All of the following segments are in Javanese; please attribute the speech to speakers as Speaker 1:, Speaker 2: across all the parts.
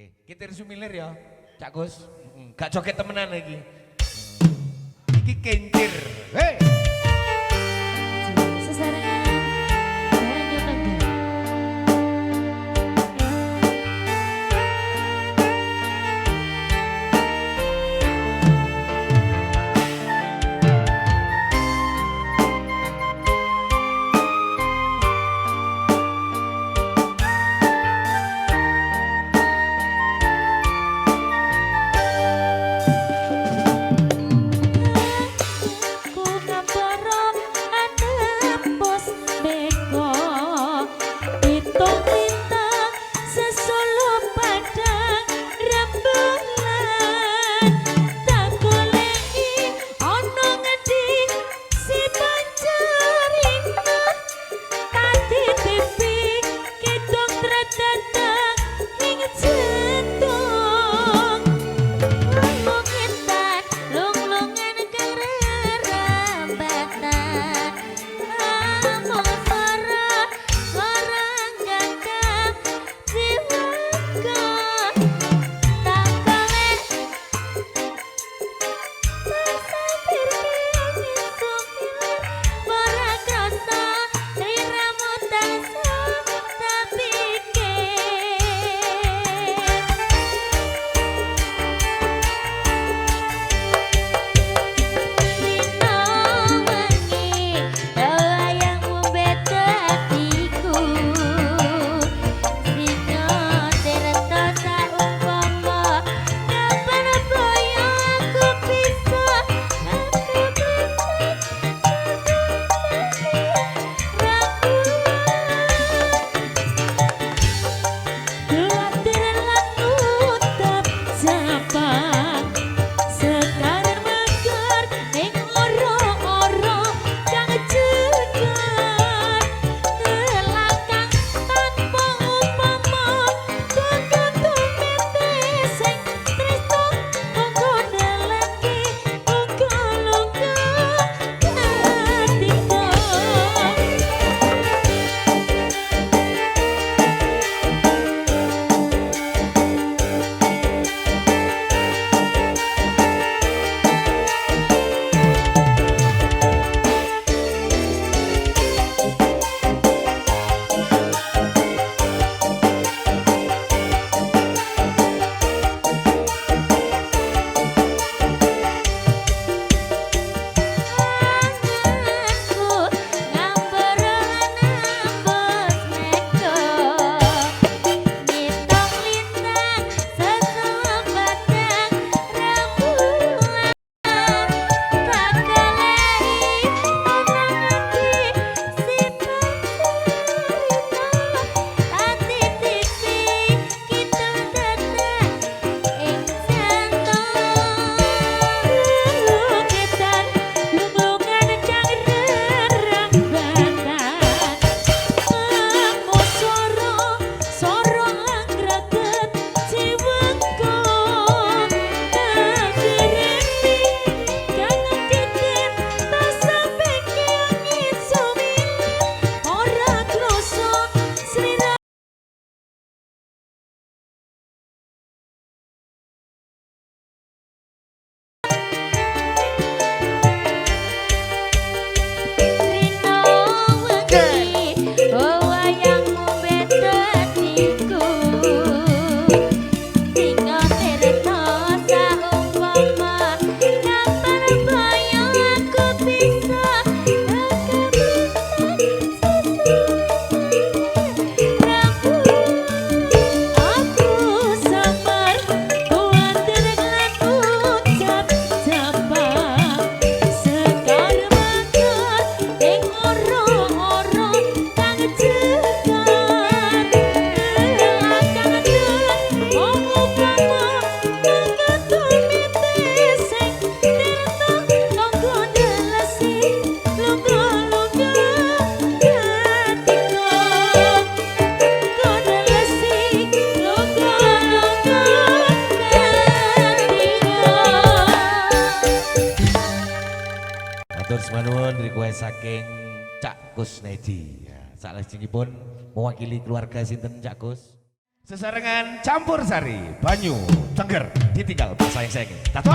Speaker 1: Kita sumilir ya, Cak Gus. Gak joget temenan lagi. Iki kencir. Hei. Saking Cak Kusnedi. Ya, salajengipun mewakili keluarga sinten Cak Kus? Sesarengan campur sari, banyu, cengger, ditinggal sayang-sayang. Tato.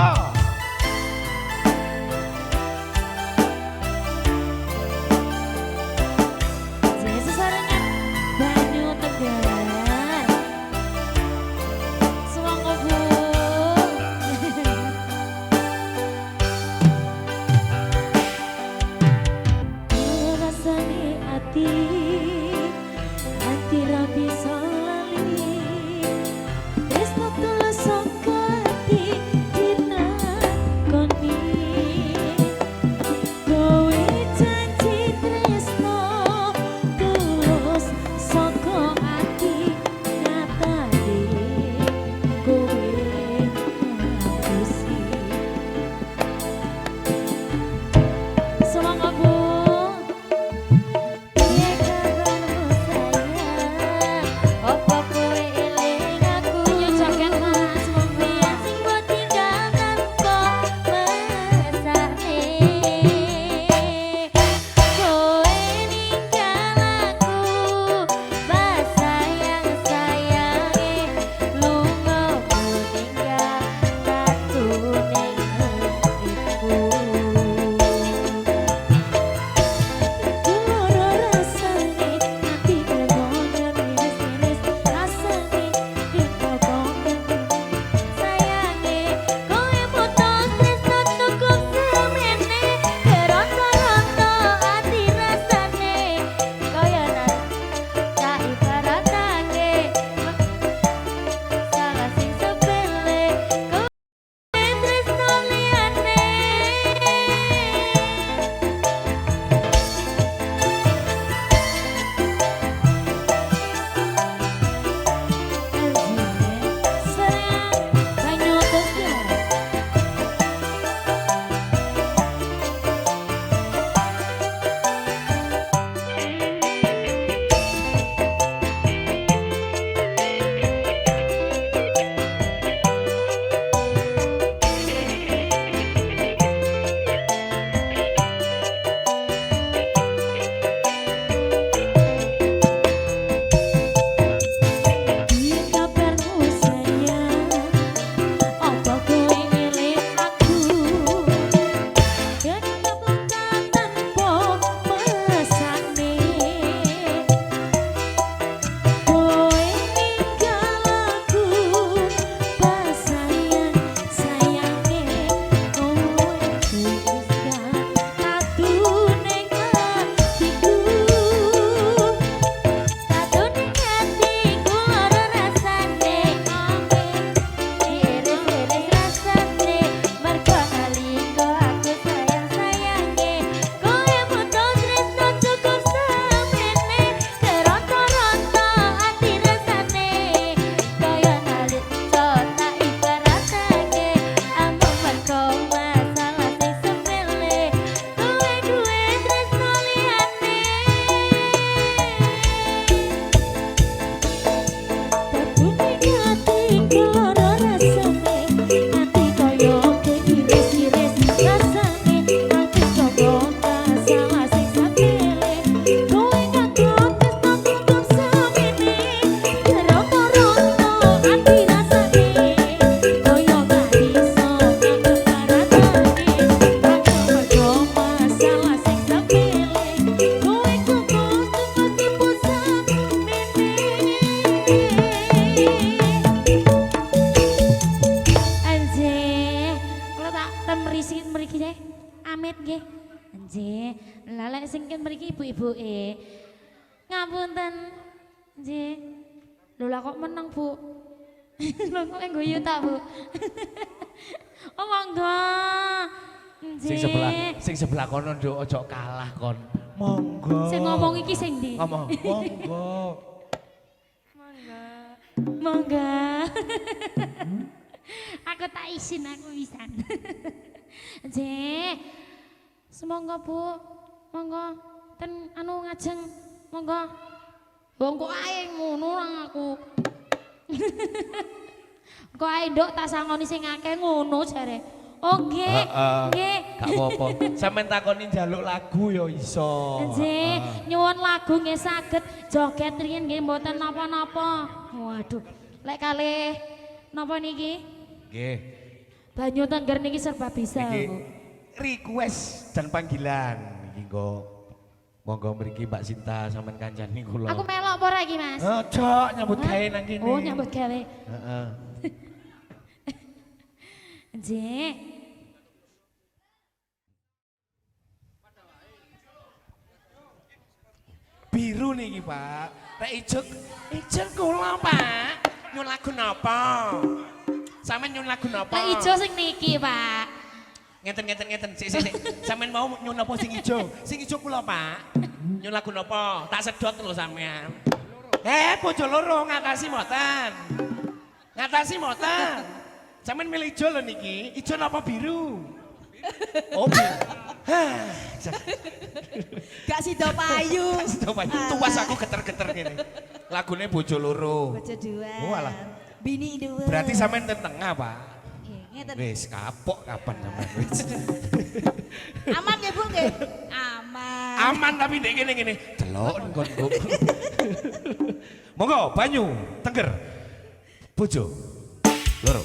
Speaker 2: Ngapunten. Nggih. Lho lah kok meneng, Bu? Lho kok ngguyu tak, Bu? Oh, monggo. Nggih.
Speaker 1: Sing sebelah kono nduk aja kalah kon. Monggo.
Speaker 2: Sing ngomong iki sing ndi?
Speaker 1: Ngomong. Monggo.
Speaker 2: Monggo. Monggo. Aku tak isin aku pisan. Nggih. Semonggo, Bu. Monggo. Ten anu ngajeng. Monggo. Wong kok ae ngono nang aku. Kok ae nduk tak sangoni sing akeh ngono jare. Oh nggih. Nggih.
Speaker 1: Gak apa-apa. Sampeyan takoni njaluk lagu ya iso.
Speaker 2: Nggih, nyuwun lagu nggih saged joget riyen nggih mboten napa-napa. Waduh, lek kalih napa niki?
Speaker 1: Nggih.
Speaker 2: Banyu Tengger niki serba bisa,
Speaker 1: Niki
Speaker 2: Bu.
Speaker 1: request dan panggilan niki nggo. Monggo mriki Mbak Sinta sampean kancani kula.
Speaker 2: Aku melok apa ora iki, Mas?
Speaker 1: Cok nyambut gawe nang kene.
Speaker 2: Oh, nyambut gawe.
Speaker 1: Heeh.
Speaker 2: Jek.
Speaker 1: Biru niki, Pak. Rek ijo kula, Pak. Nyun lagu napa? Sampeyan nyun lagu napa?
Speaker 2: Lek ijo sing niki, Pak.
Speaker 1: Ngeten. Sik. Sampeyan mau nyun napa sing ijo? Sing ijo kula, Pak. Nyun lagu napa? Tak sedot lho sampeyan. Bojo loro ngatasi mboten. Ngatasi mboten. Sampeyan milih ijo lho niki. Ijo napa biru? Oh, biru.
Speaker 3: Gak sida payu.
Speaker 1: Tuas aku geter-geter ngene. Lagune bojo loro.
Speaker 3: Bojo dua.
Speaker 1: Oh, alah.
Speaker 3: Bini dua.
Speaker 1: Berarti sampean teng tengah, Pak.
Speaker 3: Ngeten.
Speaker 1: Wis kapok kapan sampean wis.
Speaker 3: Aman nggih Bu nggih? Aman.
Speaker 1: Aman tapi ndek kene delok nggon Bu. Monggo banyu Tengger. Bojo loro.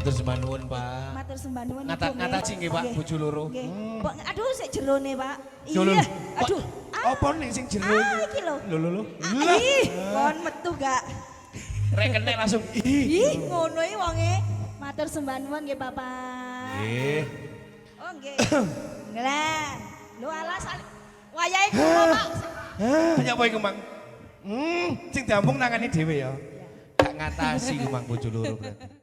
Speaker 1: Matur sembah nuwun, Pak.
Speaker 3: Matur sembah nuwun.
Speaker 1: Ngataci nggih, Pak, bojo loro.
Speaker 3: Nggih. Aduh sik jerone, Pak.
Speaker 1: Yo, lho.
Speaker 3: Iya. Aduh.
Speaker 1: Apa nih sing jero?
Speaker 3: Iki lho.
Speaker 1: Lho.
Speaker 3: Ih, kon metu gak?
Speaker 1: Rek kenek langsung.
Speaker 3: Ih, ngono iki wonge. Matur sembah nuwun nggih, Bapak.
Speaker 1: Nggih.
Speaker 3: Oh, nggih. Nggih. Lho alas wayahe kulo, Pak.
Speaker 1: Hanya apa iku, Mang? Sing diambung nangani dhewe ya. Gak ngatasi ku Mang bojo loro berarti.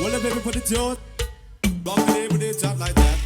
Speaker 4: Well, baby, put it out. Rock the day with it just like that.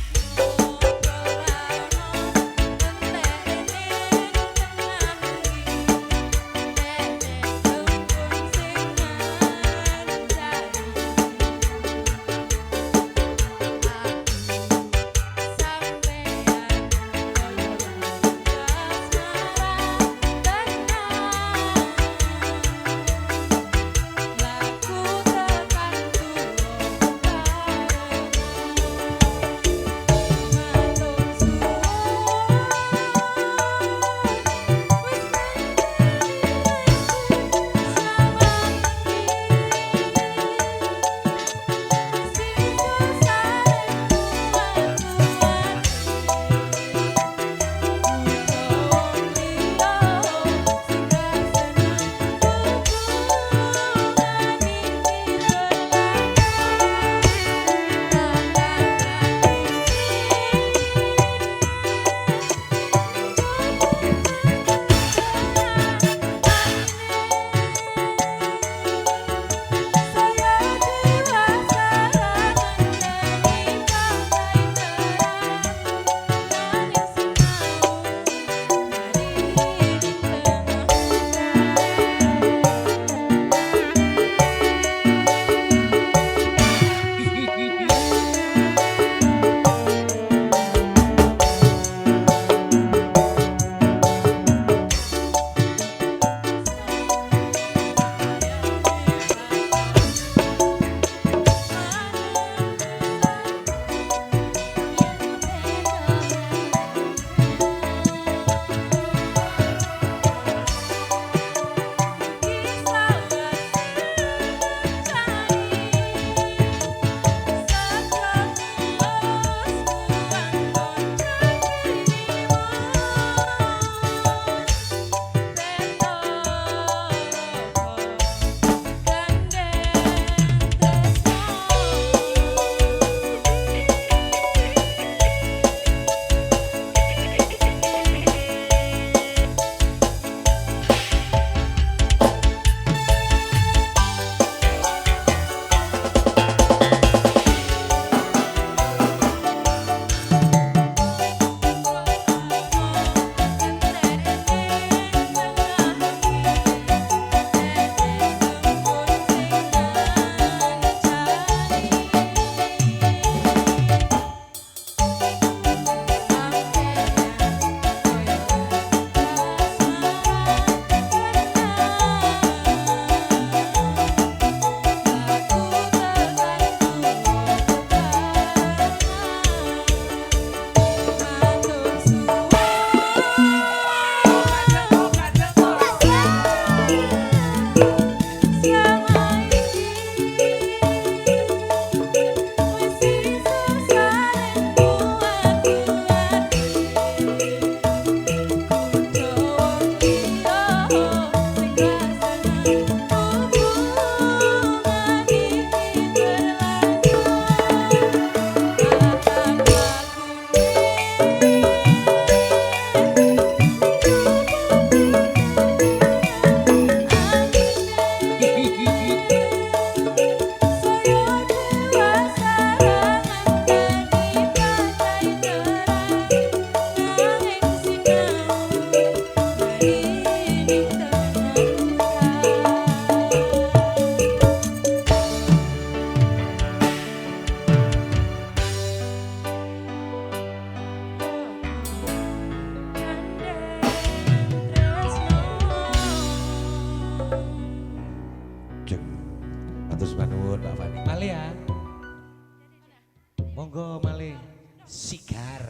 Speaker 1: Sigar.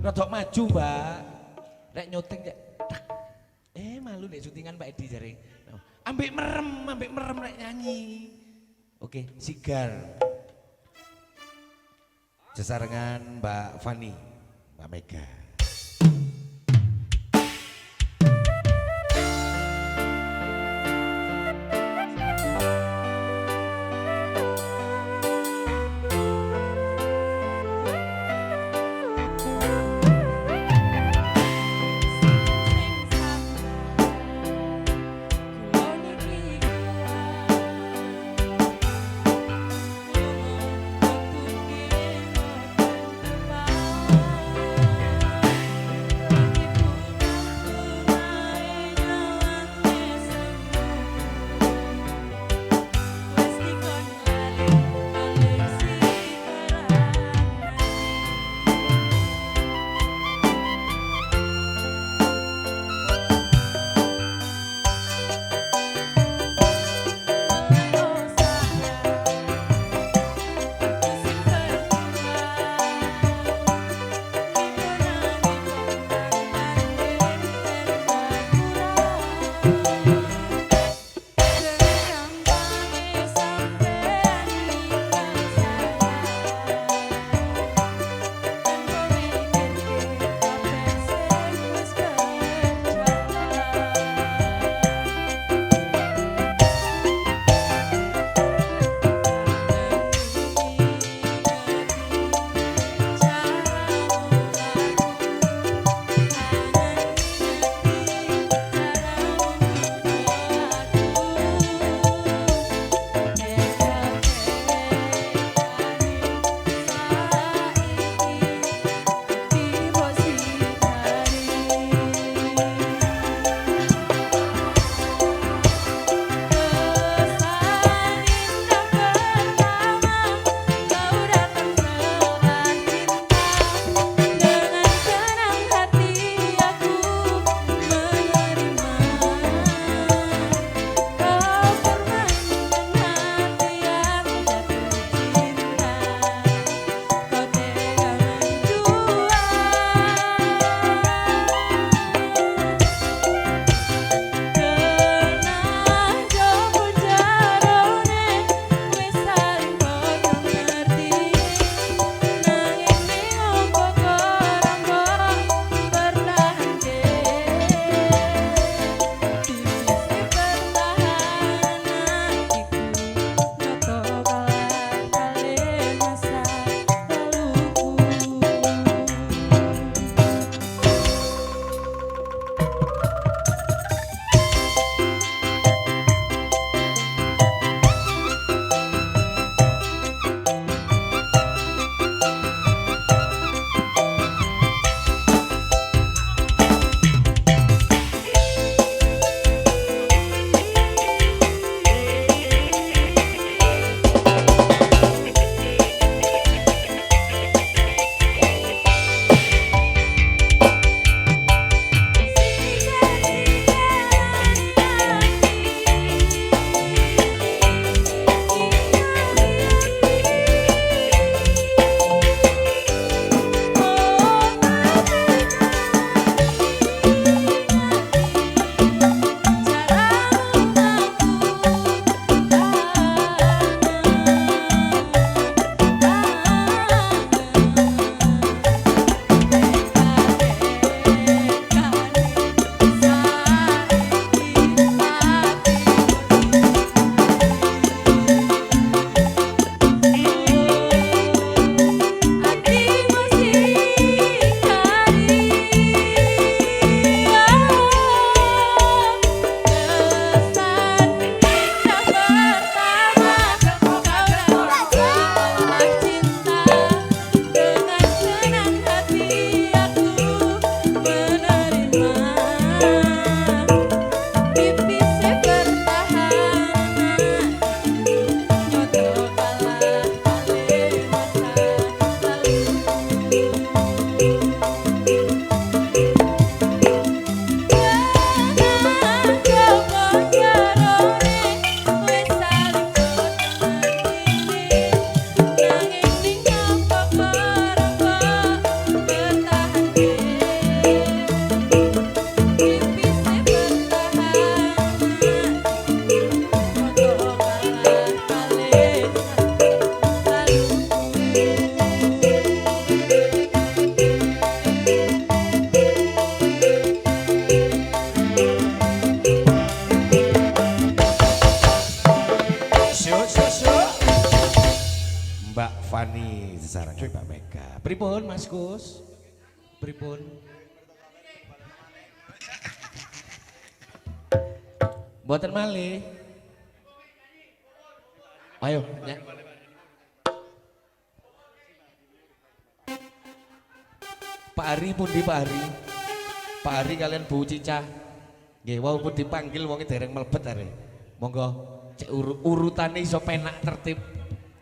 Speaker 1: Rodok maju, Mbak. Nek nyuting ya. Malu nek syutingan Pak Edi jare. Ambek merem nek nyanyi. Oke, Sigar. Sesarengan Mbak Fani, Mbak Mega. Pripun Mas Gus? Pripun? Mboten malih. Ayo, Pak Ari pundi Pak Ari? Pak Ari kalian Bu Cica. Nggih, walaupun dipanggil wonge dereng mlebet are. Monggo cek urutane iso penak tertib.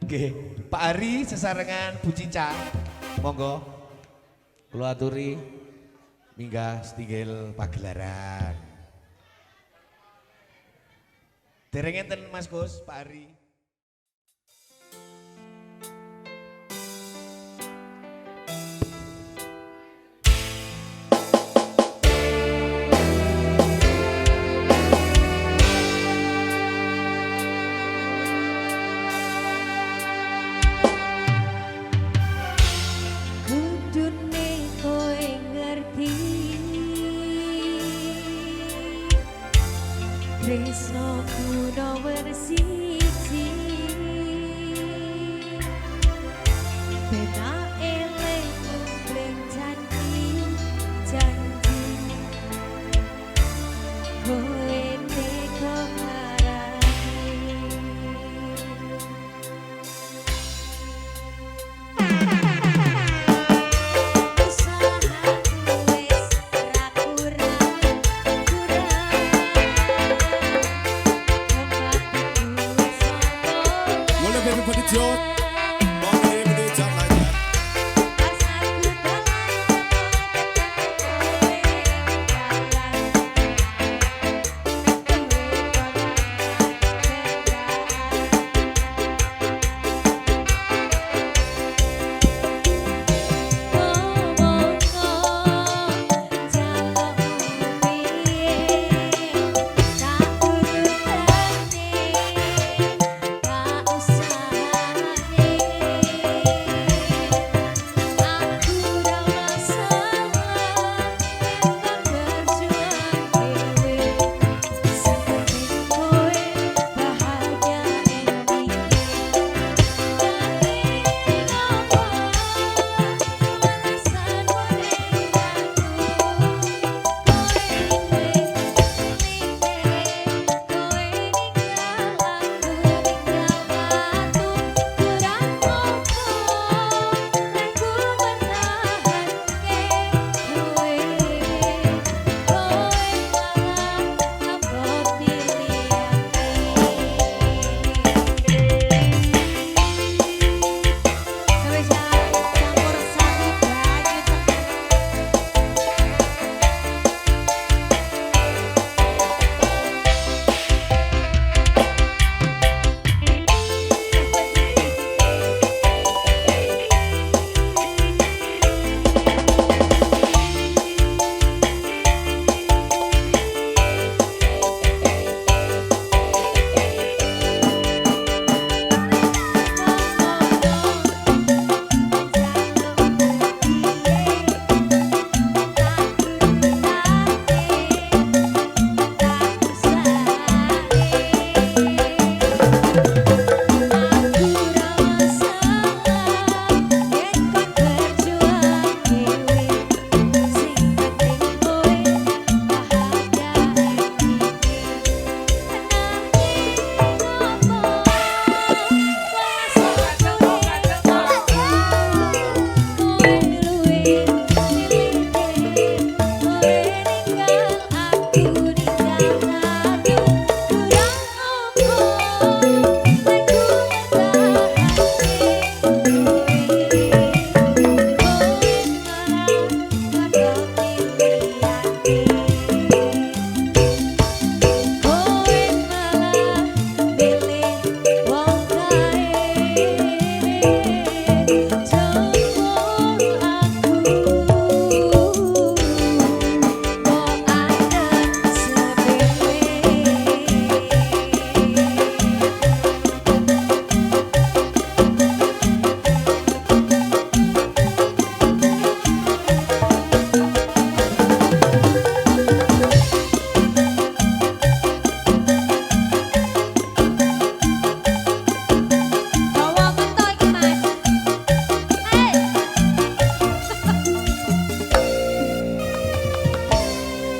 Speaker 1: Nggih, Pak Ari sesarengan Bu Cica. Monggo kula aturi minggah setinggil pagelaran. Dereng enten Mas Gus, Pak Ari.
Speaker 3: Kudune kowe ngerti tresnoku nomor siji beda eleng mung janji kowe teko marani Kurang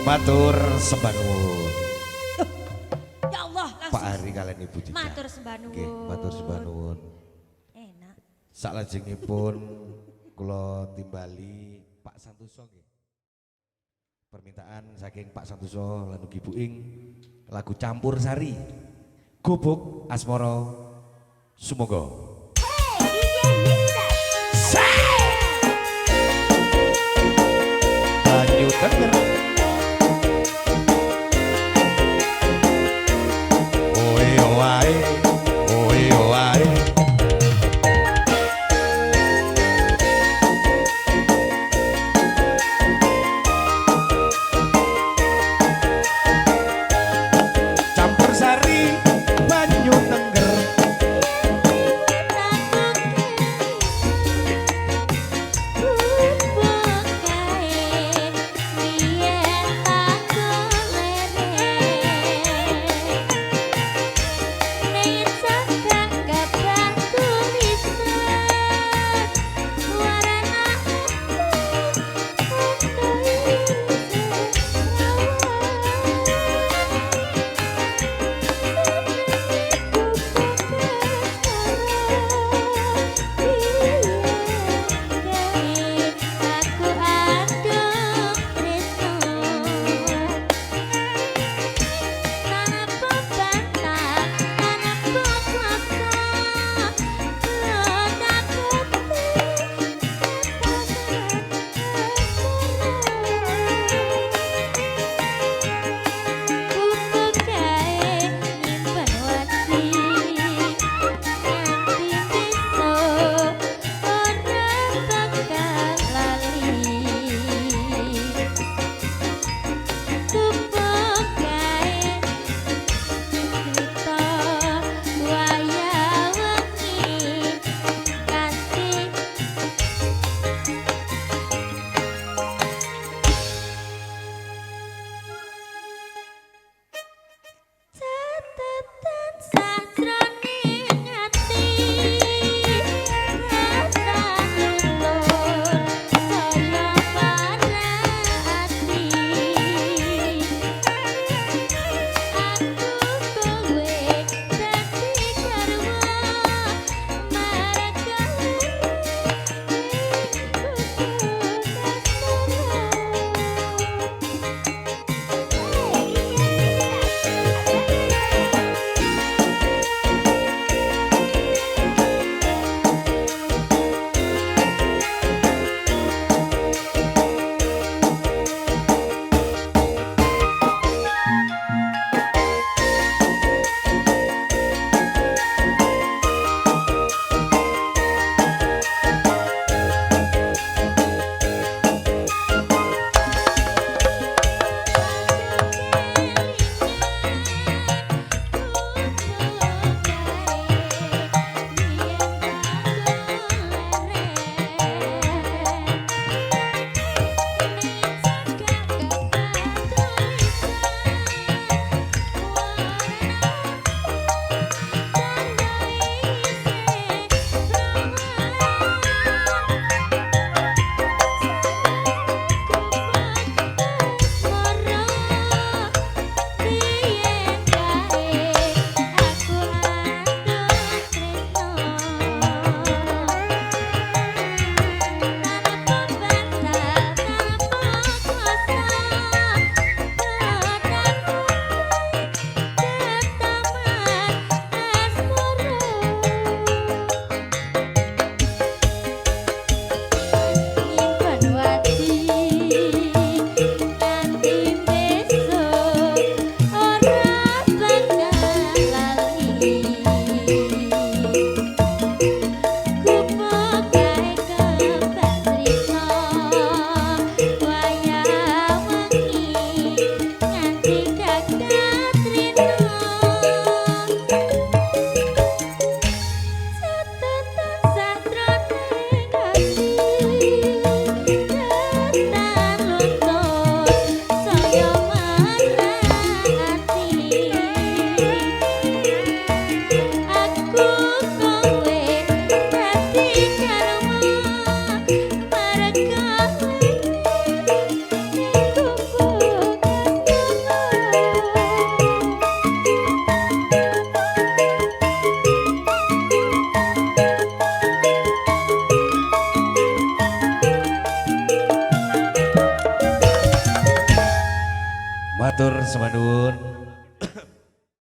Speaker 5: Matur sembah nuwun.
Speaker 3: Ya Allah,
Speaker 5: Pak
Speaker 3: langsung
Speaker 5: Ari kalian Ibu Cica.
Speaker 3: matur sembah
Speaker 5: Nggih,
Speaker 3: nuwun.
Speaker 5: matur sembah nuwun.
Speaker 3: Enak.
Speaker 5: Salajengipun kula timbali Pak Santoso nggih. Permintaan saking Pak Santoso lan ugi Bu Ing lagu Campur Sari. Gubuk Asmara Sumoga. Banyu Tenger. Oe oae, oe oae. Campur sari banyu tenger.
Speaker 2: Bubuk kae
Speaker 5: Matur sembah nuwun.